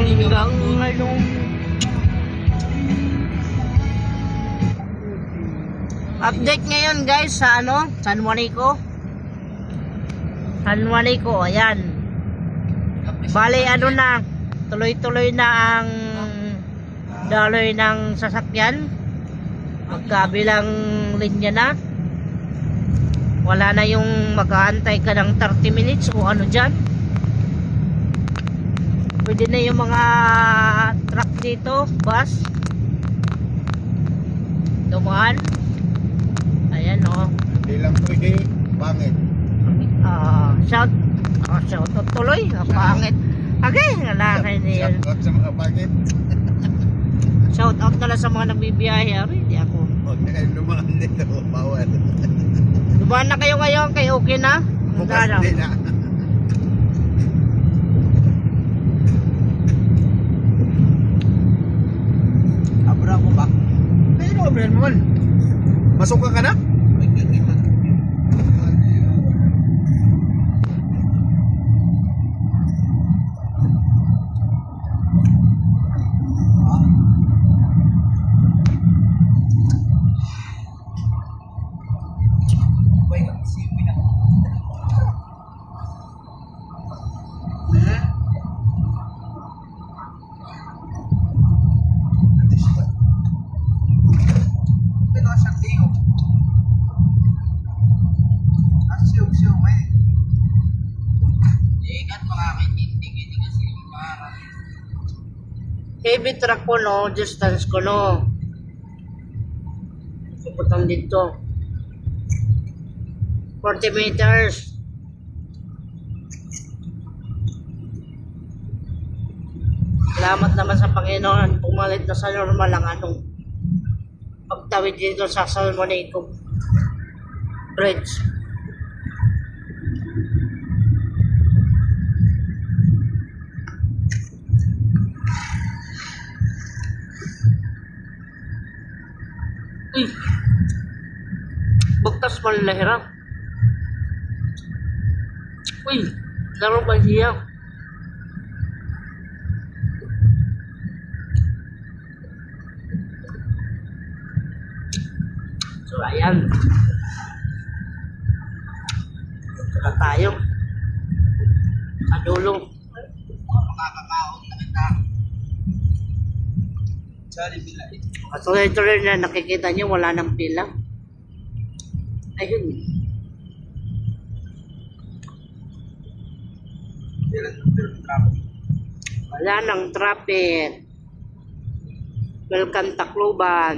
hanggang ngayon. Update ngayon guys sa San Juanico. San Juanico, ayan. Bali na, tuloy-tuloy na ang daloy ng sasakyan. Magkabilang linya na. Wala na yung mag-aantay ka ng 30 minutes o ano dyan. Pwede na yung mga truck dito, bus. Dumaan. Ayan o. Hindi lang pwede, pangit. Shout out tuloy. Pangit. Okay, lalaki niya. Shout out sa mga pangit. Shout out na lang sa mga nagbibiyahe. Hindi ako. Huwag na kayo lumaan dito, bawal. Dumaan na kayo ngayon, kay okay na? Bukas din na. Abra ko ba? Ay, mo abra mo man. Masok ka na? Heavy truck ko distance ko Puputang dito 40 meters. Salamat naman sa Panginoon, pumalit na sa normal ang pagtawid dito sa San Juanico Bridge. Bagtas malahirap. Laro ba siya? So ayan. Saka tayo sa dulo. Makakakaon na kita. Tuloy-tuloy na nakikita nyo, wala nang pila. Ayun. Wala nang traffic. Welcome Tacloban.